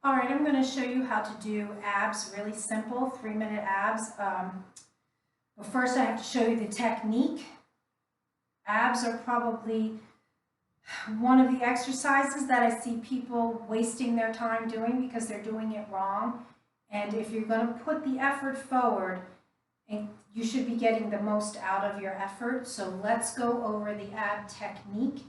All right, I'm going to show you how to do abs, really simple, 3-minute abs. But first I have to show you the technique. Abs are probably one of the exercises that I see people wasting their time doing because they're doing it wrong. And if you're going to put the effort forward, you should be getting the most out of your effort. So let's go over the ab technique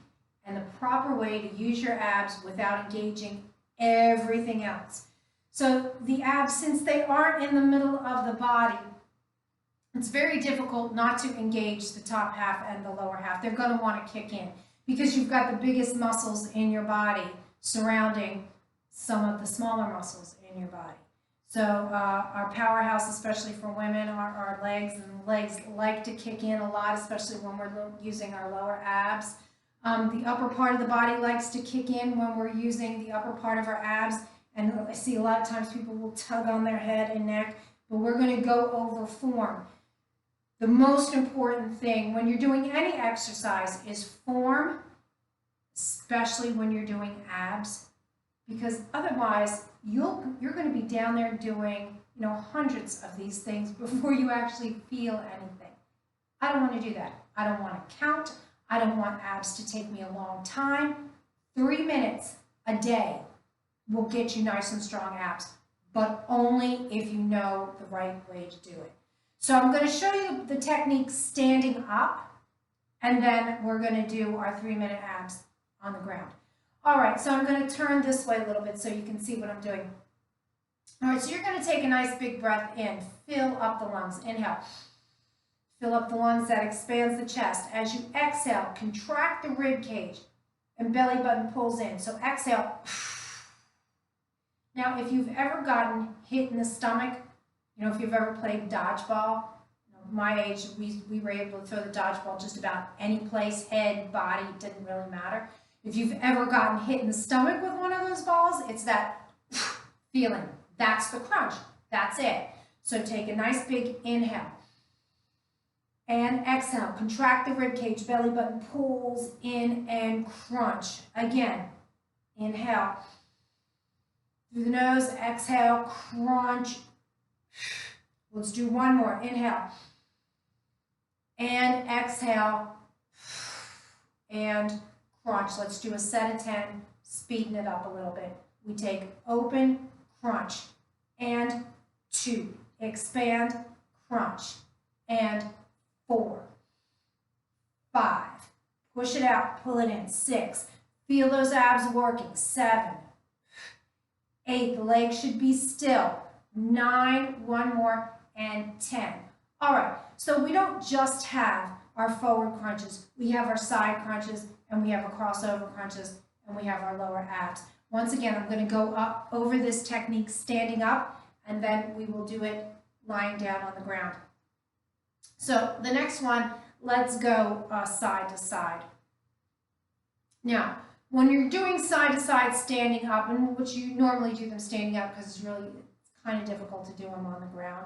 and the proper way to use your abs without engaging everything else. So the abs, since they aren't in the middle of the body, it's very difficult not to engage the top half and the lower half. They're going to want to kick in because you've got the biggest muscles in your body surrounding some of the smaller muscles in your body. So our powerhouse, especially for women, are our legs, and the legs like to kick in a lot, especially when we're using our lower abs. The upper part of the body likes to kick in when we're using the upper part of our abs, and I see a lot of times people will tug on their head and neck, but we're going to go over form. The most important thing when you're doing any exercise is form, especially when you're doing abs, because otherwise you're going to be down there doing hundreds of these things before you actually feel anything. I don't want to do that. I don't want to count. I don't want abs to take me a long time. 3 minutes a day will get you nice and strong abs, but only if you know the right way to do it. So I'm going to show you the technique standing up, and then we're going to do our 3-minute abs on the ground. All right, so I'm going to turn this way a little bit so you can see what I'm doing. All right, so you're going to take a nice big breath in, fill up the lungs, inhale. Fill up the lungs, that expands the chest. As you exhale, contract the rib cage and belly button pulls in. So exhale. Now, if you've ever gotten hit in the stomach, if you've ever played dodgeball, my age, we were able to throw the dodgeball just about any place, head, body, it didn't really matter. If you've ever gotten hit in the stomach with one of those balls, it's that feeling. That's the crunch. That's it. So take a nice big inhale. And exhale, contract the rib cage, belly button pulls in and crunch. Again, inhale. Through the nose, exhale, crunch. Let's do one more, inhale. And exhale, and crunch. Let's do a set of 10, speeding it up a little bit. We take open, crunch, and 2, expand, crunch, and 4, 5, push it out, pull it in, 6, feel those abs working, 7, 8, the legs should be still, 9, one more, and 10. All right, so we don't just have our forward crunches, we have our side crunches, and we have our crossover crunches, and we have our lower abs. Once again, I'm going to go up over this technique standing up, and then we will do it lying down on the ground. So the next one, let's go side to side. Now, when you're doing side to side standing up, and which you normally do them standing up because it's kind of difficult to do them on the ground,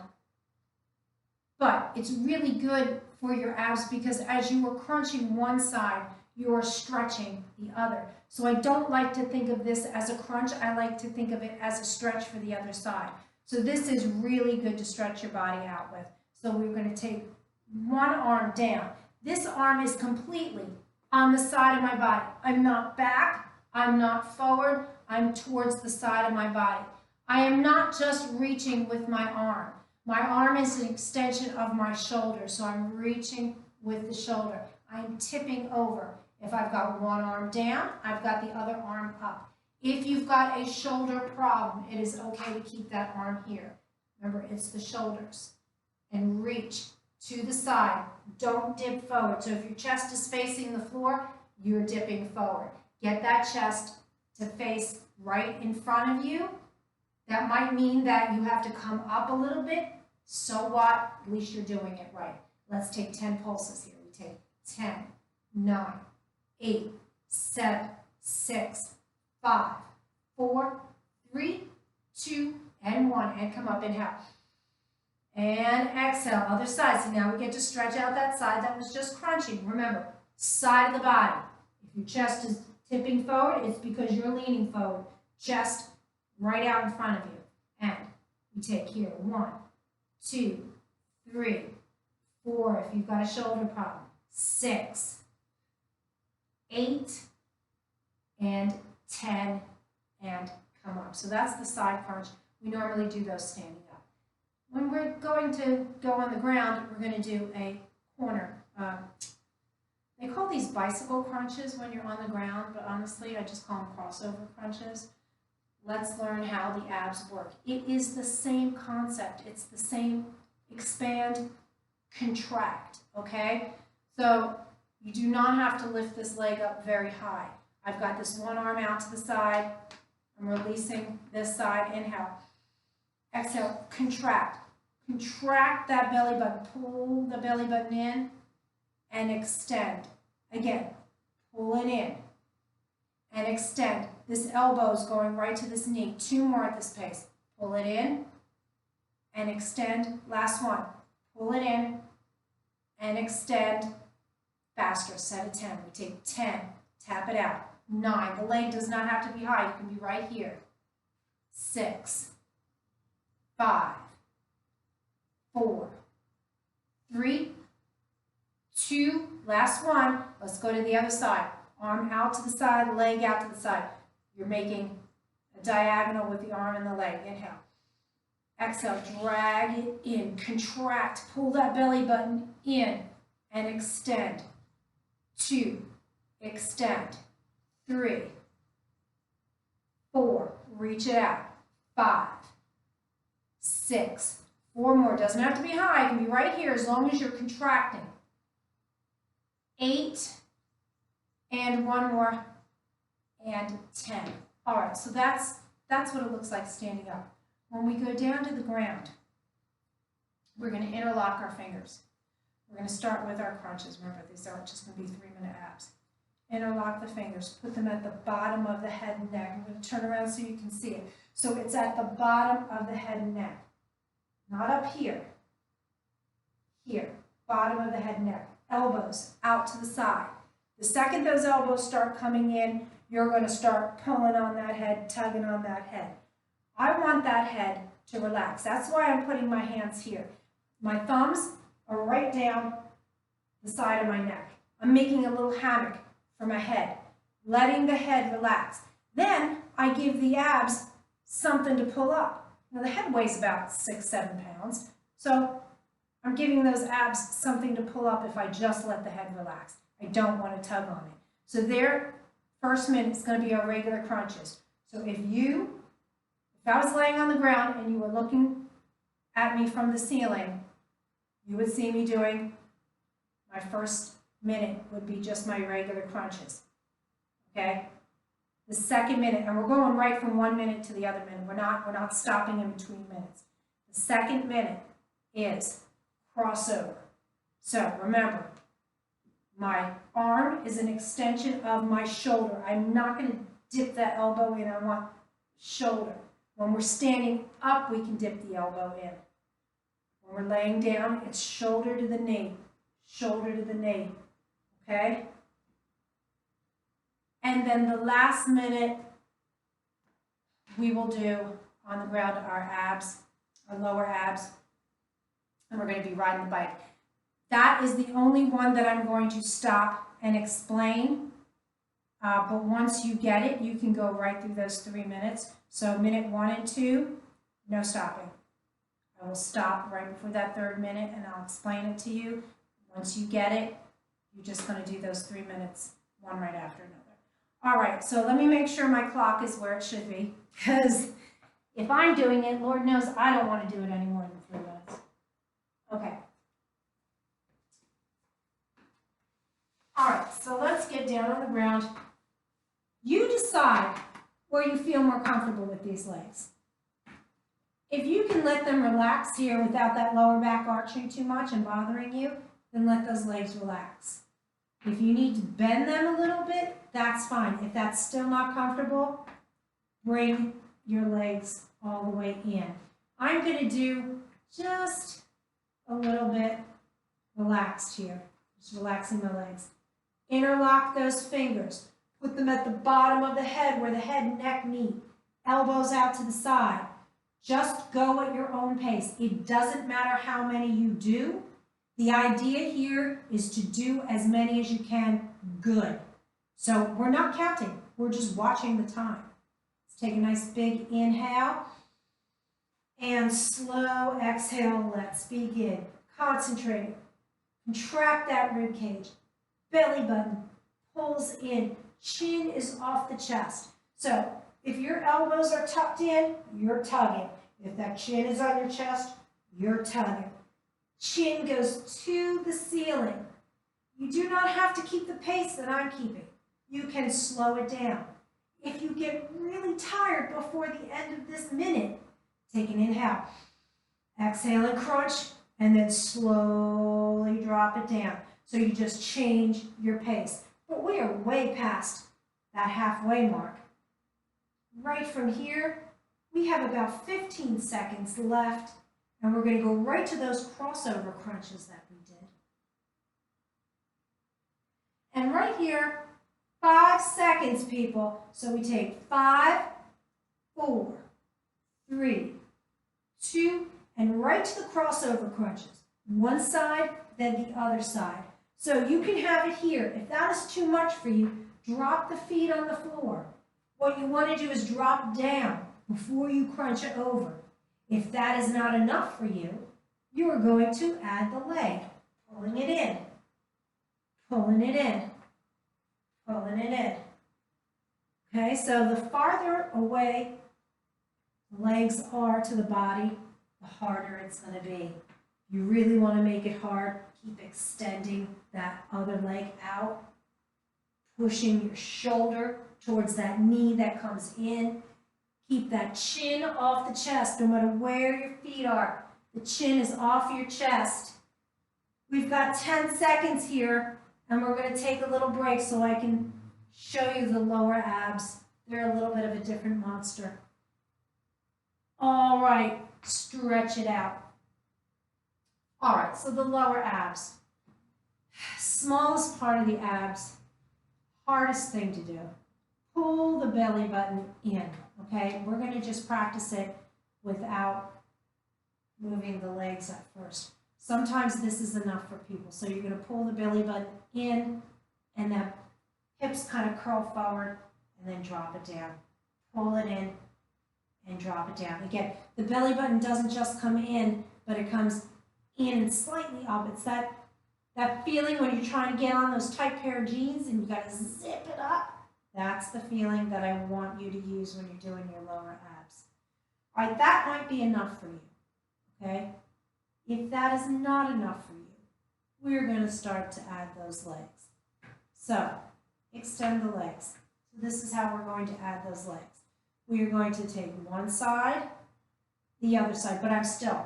but it's really good for your abs because as you are crunching one side, you are stretching the other. So I don't like to think of this as a crunch. I like to think of it as a stretch for the other side. So this is really good to stretch your body out with. So we're going to take one arm down. This arm is completely on the side of my body. I'm not back. I'm not forward. I'm towards the side of my body. I am not just reaching with my arm. My arm is an extension of my shoulder, so I'm reaching with the shoulder. I'm tipping over. If I've got one arm down, I've got the other arm up. If you've got a shoulder problem, it is okay to keep that arm here. Remember, it's the shoulders. And reach to the side. Don't dip forward. So if your chest is facing the floor, you're dipping forward. Get that chest to face right in front of you. That might mean that you have to come up a little bit. So what? At least you're doing it right. Let's take 10 pulses here. We take 10, 9, 8, 7, 6, 5, 4, 3, 2, and 1. And come up, inhale. And exhale, other side. So now we get to stretch out that side that was just crunching. Remember, side of the body. If your chest is tipping forward, it's because you're leaning forward. Chest right out in front of you. And we take here 1, 2, 3, 4, if you've got a shoulder problem, 6, 8, and 10, and come up. So that's the side crunch. We normally do those standing up. When we're going to go on the ground, we're going to do a corner. They call these bicycle crunches when you're on the ground, but honestly, I just call them crossover crunches. Let's learn how the abs work. It is the same concept. It's the same expand, contract, okay? So you do not have to lift this leg up very high. I've got this one arm out to the side. I'm releasing this side. Inhale. Exhale. Contract. Contract that belly button. Pull the belly button in and extend. Again, pull it in and extend. This elbow is going right to this knee. 2 more at this pace. Pull it in and extend. Last one. Pull it in and extend. Faster. Set of 10. We take 10. Tap it out. 9. The leg does not have to be high. You can be right here. 6, 5, 4, 3, 2. Last one. Let's go to the other side. Arm out to the side, leg out to the side. You're making a diagonal with the arm and the leg. Inhale. Exhale. Drag it in. Contract. Pull that belly button in and extend. 2. Extend. 3, 4. Reach it out. 5, 6. 4 more. Doesn't have to be high. It can be right here as long as you're contracting. 8. And 1 more. And 10. All right, so that's what it looks like standing up. When we go down to the ground, we're going to interlock our fingers. We're going to start with our crunches. Remember, these aren't just going to be 3-minute abs. Interlock the fingers. Put them at the bottom of the head and neck. I'm going to turn around so you can see it. So it's at the bottom of the head and neck. Not up here. Here. Bottom of the head and neck. Elbows out to the side. The second those elbows start coming in, you're going to start pulling on that head, tugging on that head. I want that head to relax. That's why I'm putting my hands here. My thumbs are right down the side of my neck. I'm making a little hammock for my head, letting the head relax. Then I give the abs something to pull up. Now the head weighs about 6, 7 pounds, so I'm giving those abs something to pull up if I just let the head relax. I don't want to tug on it. So their first minute is going to be our regular crunches. So if I was laying on the ground and you were looking at me from the ceiling, you would see me doing my first minute would be just my regular crunches. Okay? The second minute, and we're going right from 1 minute to the other minute. We're not stopping in between minutes. The second minute is crossover. So remember, my arm is an extension of my shoulder. I'm not going to dip that elbow in. I want shoulder. When we're standing up, we can dip the elbow in. When we're laying down, it's shoulder to the knee. Shoulder to the knee. Okay? And then the last minute, we will do on the ground our abs, our lower abs, and we're going to be riding the bike. That is the only one that I'm going to stop and explain. But once you get it, you can go right through those 3 minutes. So minute 1 and 2, no stopping. I will stop right before that 3rd minute and I'll explain it to you. Once you get it, you're just going to do those 3 minutes, one right after another. All right, so let me make sure my clock is where it should be, because if I'm doing it, Lord knows I don't want to do it any more than 3 minutes. Okay. All right, so let's get down on the ground. You decide where you feel more comfortable with these legs. If you can let them relax here without that lower back arching too much and bothering you, then let those legs relax. If you need to bend them a little bit, that's fine. If that's still not comfortable, bring your legs all the way in. I'm going to do just a little bit relaxed here, just relaxing my legs. Interlock those fingers. Put them at the bottom of the head where the head and neck meet. elbows out to the side. Just go at your own pace. It doesn't matter how many you do. The idea here is to do as many as you can good. So we're not counting, we're just watching the time. Let's take a nice big inhale and slow exhale. Let's begin. Concentrate. Contract that rib cage. Belly button pulls in. Chin is off the chest. So if your elbows are tucked in, you're tugging. If that chin is on your chest, you're tugging. Chin goes to the ceiling. You do not have to keep the pace that I'm keeping. You can slow it down. If you get really tired before the end of this minute, take an inhale. Exhale and crunch, and then slowly drop it down. So you just change your pace. But we are way past that halfway mark. Right from here, we have about 15 seconds left, and we're going to go right to those crossover crunches that we did. And right here, 5 seconds, people. So we take 5, 4, 3, 2, and right to the crossover crunches. One side, then the other side. So you can have it here. If that is too much for you, drop the feet on the floor. What you want to do is drop down before you crunch it over. If that is not enough for you, you are going to add the leg, pulling it in, pulling it in, pulling it in. Okay, so the farther away the legs are to the body, the harder it's going to be. You really want to make it hard. Keep extending that other leg out, pushing your shoulder towards that knee that comes in. Keep that chin off the chest, no matter where your feet are. The chin is off your chest. We've got 10 seconds here, and we're going to take a little break so I can show you the lower abs. They're a little bit of a different monster. All right, stretch it out. All right, so the lower abs. Smallest part of the abs, hardest thing to do. Pull the belly button in, okay? We're going to just practice it without moving the legs at first. Sometimes this is enough for people. So you're going to pull the belly button in, and then hips kind of curl forward, and then drop it down. Pull it in, and drop it down. Again, the belly button doesn't just come in, but it comes in and slightly up. It's that feeling when you're trying to get on those tight pair of jeans and you got to zip it up. That's the feeling that I want you to use when you're doing your lower abs. All right, that might be enough for you, okay? If that is not enough for you, we're going to start to add those legs. So, extend the legs. So this is how we're going to add those legs. We are going to take one side, the other side, but I'm still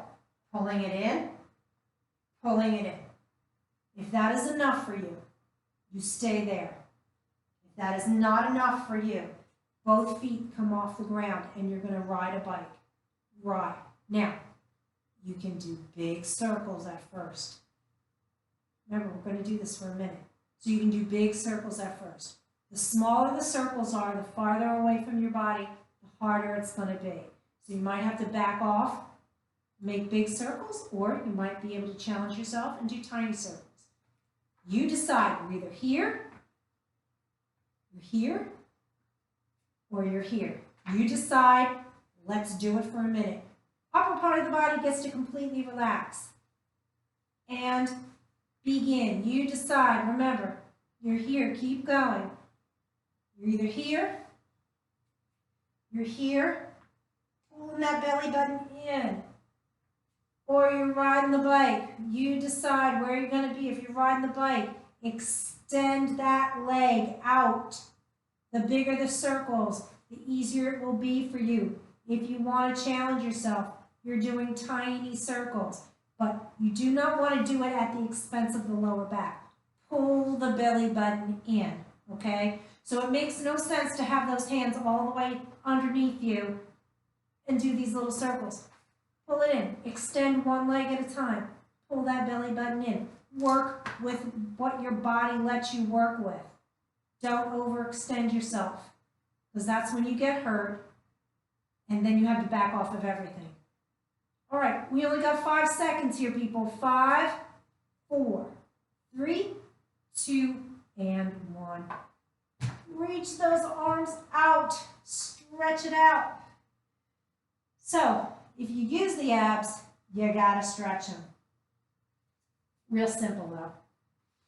pulling it in, pulling it in. If that is enough for you, you stay there. If that is not enough for you, both feet come off the ground and you're going to ride a bike. Ride. Now, you can do big circles at first. Remember, we're going to do this for a minute. So you can do big circles at first. The smaller the circles are, the farther away from your body, the harder it's going to be. So you might have to back off, make big circles, or you might be able to challenge yourself and do tiny circles. You decide. You're either here, or you're here. You decide. Let's do it for a minute. Upper part of the body gets to completely relax. And begin. You decide. Remember, you're here. Keep going. You're either here, pulling that belly button in, or you're riding the bike. You decide where you're going to be. If you're riding the bike, extend that leg out. The bigger the circles, the easier it will be for you. If you want to challenge yourself, you're doing tiny circles, but you do not want to do it at the expense of the lower back. Pull the belly button in, okay? So it makes no sense to have those hands all the way underneath you and do these little circles. Pull it in. Extend one leg at a time. Pull that belly button in. Work with what your body lets you work with. Don't overextend yourself, because that's when you get hurt. And then you have to back off of everything. All right, we only got 5 seconds here, people. 5, 4, 3, 2, and 1. Reach those arms out. Stretch it out. So, if you use the abs, you gotta stretch them. Real simple though.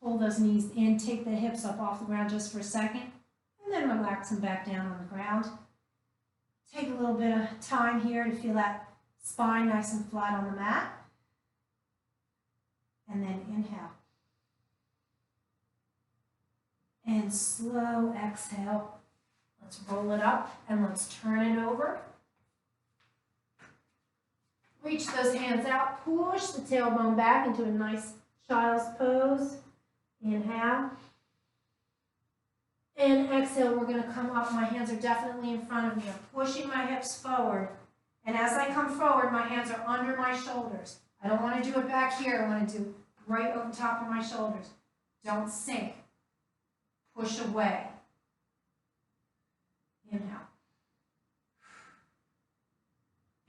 Pull those knees in, take the hips up off the ground just for a second, and then relax them back down on the ground. Take a little bit of time here to feel that spine nice and flat on the mat. And then inhale. And slow exhale. Let's roll it up and let's turn it over. Reach those hands out, push the tailbone back into a nice child's pose. Inhale. And exhale, we're going to come up. My hands are definitely in front of me. I'm pushing my hips forward. And as I come forward, my hands are under my shoulders. I don't want to do it back here. I want to do right over top of my shoulders. Don't sink. Push away. Inhale.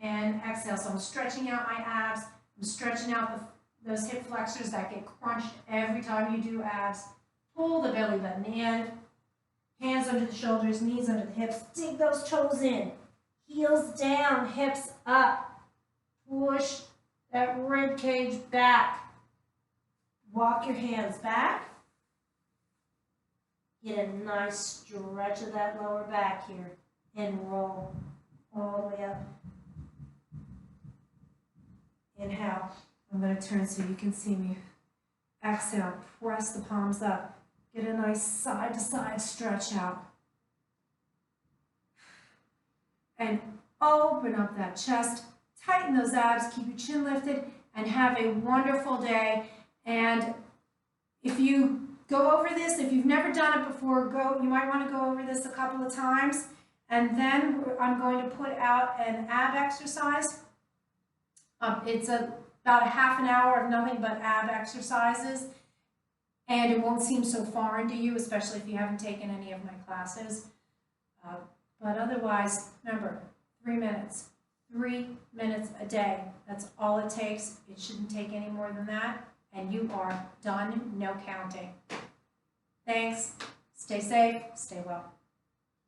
And exhale. So I'm stretching out my abs. I'm stretching out those hip flexors that get crunched every time you do abs. Pull the belly button in. Hands under the shoulders, knees under the hips. Dig those toes in. Heels down, hips up. Push that rib cage back. Walk your hands back. Get a nice stretch of that lower back here. And roll all the way up. Inhale. I'm going to turn so you can see me. Exhale. Press the palms up. Get a nice side-to-side stretch out. And open up that chest. Tighten those abs. Keep your chin lifted. And have a wonderful day. And if you go over this, if you've never done it before, you might want to go over this a couple of times. And then I'm going to put out an ab exercise. It's about a half an hour of nothing but ab exercises. And it won't seem so foreign to you, especially if you haven't taken any of my classes. But otherwise, remember, 3 minutes. 3 minutes a day. That's all it takes. It shouldn't take any more than that. And you are done, no counting. Thanks. Stay safe. Stay well.